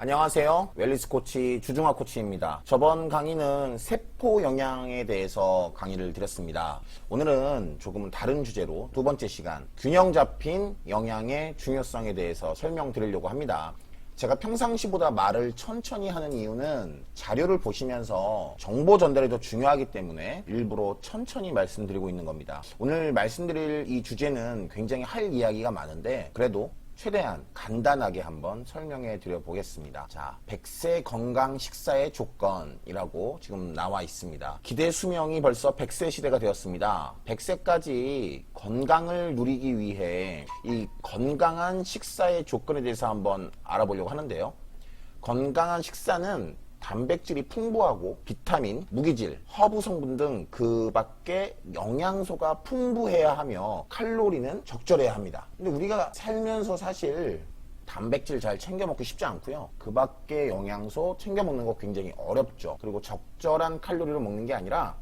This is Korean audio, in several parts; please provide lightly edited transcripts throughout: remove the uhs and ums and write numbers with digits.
안녕하세요. 웰니스 코치 주중화 코치입니다. 저번 강의는 세포 영양에 대해서 강의를 드렸습니다. 오늘은 조금은 다른 주제로 두 번째 시간 균형 잡힌 영양의 중요성에 대해서 설명드리려고 합니다. 제가 평상시보다 말을 천천히 하는 이유는 자료를 보시면서 정보 전달이 더 중요하기 때문에 일부러 천천히 말씀드리고 있는 겁니다. 오늘 말씀드릴 이 주제는 굉장히 할 이야기가 많은데 그래도 최대한 간단하게 한번 설명해 드려 보겠습니다. 자, 100세 건강 식사의 조건이라고 지금 나와 있습니다. 기대 수명이 벌써 100세 시대가 되었습니다. 100세까지 건강을 누리기 위해 이 건강한 식사의 조건에 대해서 한번 알아보려고 하는데요. 건강한 식사는 단백질이 풍부하고 비타민, 무기질, 허브 성분 등 그 밖에 영양소가 풍부해야 하며 칼로리는 적절해야 합니다. 근데 우리가 살면서 사실 단백질 잘 챙겨 먹기 쉽지 않고요. 그 밖에 영양소 챙겨 먹는 거 굉장히 어렵죠. 그리고 적절한 칼로리를 먹는 게 아니라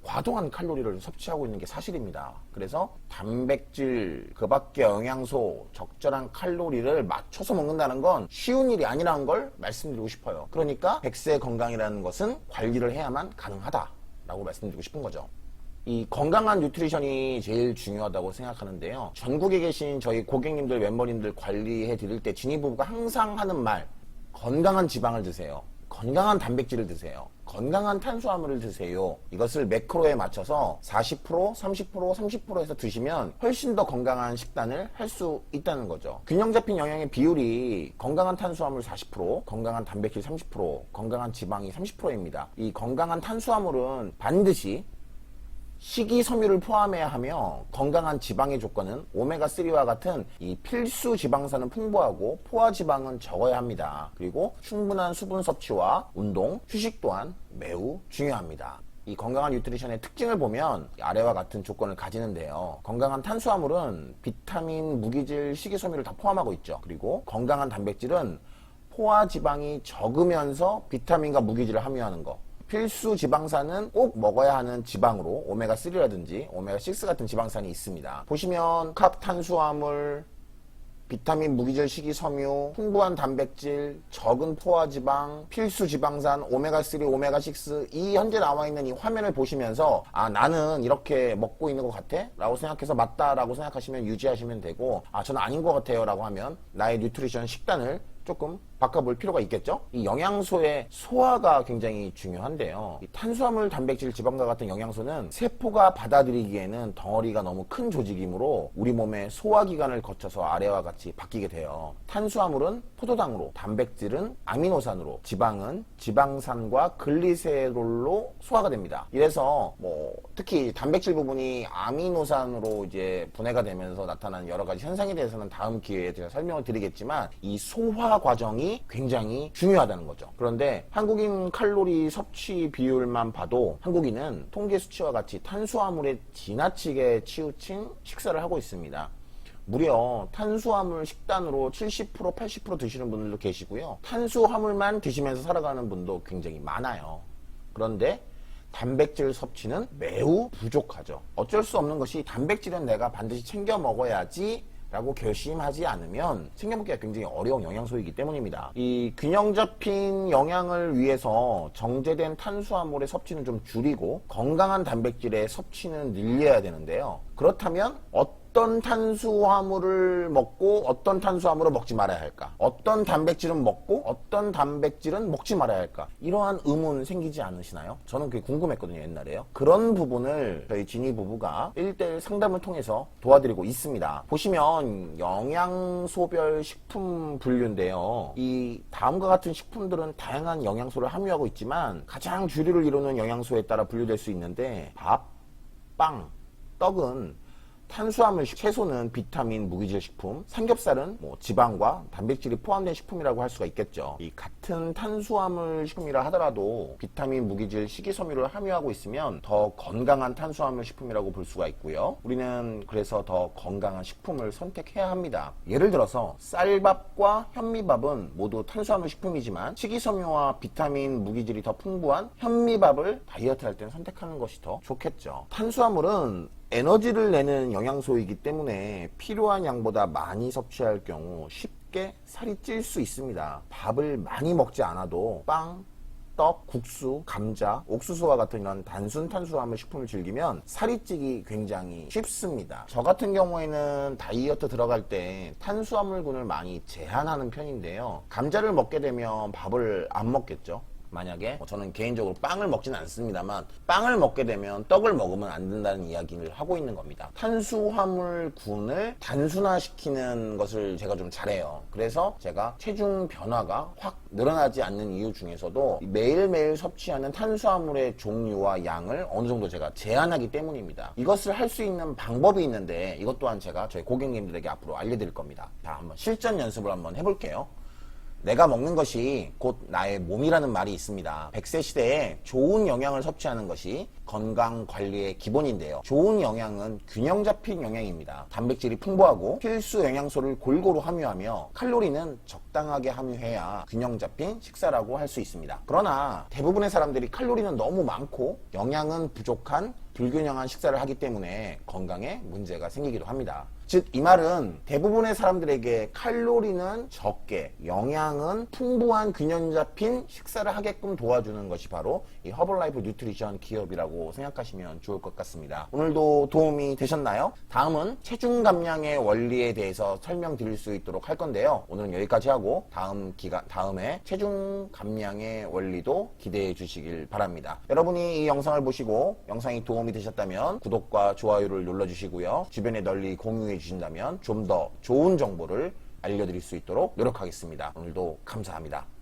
과도한 칼로리를 섭취하고 있는 게 사실입니다. 그래서 단백질, 그 밖에 영양소, 적절한 칼로리를 맞춰서 먹는다는 건 쉬운 일이 아니라는 걸 말씀드리고 싶어요. 그러니까 100세 건강이라는 것은 관리를 해야만 가능하다라고 말씀드리고 싶은 거죠. 이 건강한 뉴트리션이 제일 중요하다고 생각하는데요. 전국에 계신 저희 고객님들, 멤버님들 관리해 드릴 때 지니 부부가 항상 하는 말, 건강한 지방을 드세요. 건강한 단백질을 드세요. 건강한 탄수화물을 드세요. 이것을 매크로에 맞춰서 40%, 30%, 30%에서 드시면 훨씬 더 건강한 식단을 할 수 있다는 거죠. 균형 잡힌 영양의 비율이 건강한 탄수화물 40%, 건강한 단백질 30%, 건강한 지방이 30%입니다. 이 건강한 탄수화물은 반드시 식이섬유를 포함해야 하며 건강한 지방의 조건은 오메가3와 같은 이 필수 지방산은 풍부하고 포화지방은 적어야 합니다. 그리고 충분한 수분 섭취와 운동, 휴식 또한 매우 중요합니다. 이 건강한 뉴트리션의 특징을 보면 아래와 같은 조건을 가지는데요. 건강한 탄수화물은 비타민, 무기질, 식이섬유를 다 포함하고 있죠. 그리고 건강한 단백질은 포화지방이 적으면서 비타민과 무기질을 함유하는 거. 필수 지방산은 꼭 먹어야 하는 지방으로 오메가3라든지 오메가6 같은 지방산이 있습니다. 보시면 캅 탄수화물, 비타민, 무기질, 식이섬유, 풍부한 단백질, 적은 포화지방, 필수 지방산, 오메가3, 오메가6 이 현재 나와 있는 이 화면을 보시면서 아 나는 이렇게 먹고 있는 것 같아? 라고 생각해서 맞다라고 생각하시면 유지하시면 되고 아 저는 아닌 것 같아요 라고 하면 나의 뉴트리션 식단을 조금 바꿔볼 필요가 있겠죠? 이 영양소의 소화가 굉장히 중요한데요. 이 탄수화물, 단백질, 지방과 같은 영양소는 세포가 받아들이기에는 덩어리가 너무 큰 조직이므로 우리 몸의 소화기관을 거쳐서 아래와 같이 바뀌게 돼요. 탄수화물은 포도당으로, 단백질은 아미노산으로, 지방은 지방산과 글리세롤로 소화가 됩니다. 이래서 특히 단백질 부분이 아미노산으로 이제 분해가 되면서 나타나는 여러 가지 현상에 대해서는 다음 기회에 제가 설명을 드리겠지만 이 소화 과정이 굉장히 중요하다는 거죠. 그런데 한국인 칼로리 섭취 비율만 봐도 한국인은 통계 수치와 같이 탄수화물에 지나치게 치우친 식사를 하고 있습니다. 무려 탄수화물 식단으로 70%, 80% 드시는 분들도 계시고요. 탄수화물만 드시면서 살아가는 분도 굉장히 많아요. 그런데 단백질 섭취는 매우 부족하죠. 어쩔 수 없는 것이 단백질은 내가 반드시 챙겨 먹어야지 라고 결심하지 않으면 챙겨먹기가 굉장히 어려운 영양소이기 때문입니다. 이 균형 잡힌 영양을 위해서 정제된 탄수화물의 섭취는 좀 줄이고 건강한 단백질의 섭취는 늘려야 되는데요. 그렇다면 어떤 탄수화물을 먹고 어떤 탄수화물을 먹지 말아야 할까? 어떤 단백질은 먹고 어떤 단백질은 먹지 말아야 할까? 이러한 의문 생기지 않으시나요? 저는 그게 궁금했거든요, 옛날에요. 그런 부분을 저희 지니 부부가 1대1 상담을 통해서 도와드리고 있습니다. 보시면 영양소별 식품 분류인데요. 이 다음과 같은 식품들은 다양한 영양소를 함유하고 있지만 가장 주류를 이루는 영양소에 따라 분류될 수 있는데 밥, 빵, 떡은 탄수화물, 채소는 비타민, 무기질 식품, 삼겹살은 지방과 단백질이 포함된 식품이라고 할 수가 있겠죠. 이 같은 탄수화물 식품이라 하더라도 비타민, 무기질, 식이섬유를 함유하고 있으면 더 건강한 탄수화물 식품이라고 볼 수가 있고요. 우리는 그래서 더 건강한 식품을 선택해야 합니다. 예를 들어서 쌀밥과 현미밥은 모두 탄수화물 식품이지만 식이섬유와 비타민, 무기질이 더 풍부한 현미밥을 다이어트 할 때는 선택하는 것이 더 좋겠죠. 탄수화물은 에너지를 내는 영양소이기 때문에 필요한 양보다 많이 섭취할 경우 쉽게 쉽게 살이 찔 수 있습니다. 밥을 많이 먹지 않아도 빵, 떡, 국수, 감자, 옥수수와 같은 이런 단순 탄수화물 식품을 즐기면 살이 찌기 굉장히 쉽습니다. 저 같은 경우에는 다이어트 들어갈 때 탄수화물군을 많이 제한하는 편인데요. 감자를 먹게 되면 밥을 안 먹겠죠. 만약에 저는 개인적으로 빵을 먹진 않습니다만 빵을 먹게 되면 떡을 먹으면 안 된다는 이야기를 하고 있는 겁니다. 탄수화물군을 단순화시키는 것을 제가 좀 잘해요. 그래서 제가 체중 변화가 확 늘어나지 않는 이유 중에서도 매일매일 섭취하는 탄수화물의 종류와 양을 어느 정도 제가 제한하기 때문입니다. 이것을 할 수 있는 방법이 있는데 이것 또한 제가 저희 고객님들에게 앞으로 알려드릴 겁니다. 자, 한번 실전 연습을 한번 해볼게요. 내가 먹는 것이 곧 나의 몸이라는 말이 있습니다. 100세 시대에 좋은 영양을 섭취하는 것이 건강 관리의 기본인데요. 좋은 영양은 균형 잡힌 영양입니다. 단백질이 풍부하고 필수 영양소를 골고루 함유하며 칼로리는 적당하게 함유해야 균형 잡힌 식사라고 할 수 있습니다. 그러나 대부분의 사람들이 칼로리는 너무 많고 영양은 부족한 불균형한 식사를 하기 때문에 건강에 문제가 생기기도 합니다. 즉, 이 말은 대부분의 사람들에게 칼로리는 적게, 영양은 풍부한 균형 잡힌 식사를 하게끔 도와주는 것이 바로 이 허벌라이프 뉴트리션 기업이라고 생각하시면 좋을 것 같습니다. 오늘도 도움이 되셨나요? 다음은 체중 감량의 원리에 대해서 설명드릴 수 있도록 할 건데요. 오늘은 여기까지 하고 다음에 체중 감량의 원리도 기대해 주시길 바랍니다. 여러분이 이 영상을 보시고 영상이 도움이 되셨다면 구독과 좋아요를 눌러주시고요. 주변에 널리 공유해 주신다면 좀 더 좋은 정보를 알려드릴 수 있도록 노력하겠습니다. 오늘도 감사합니다.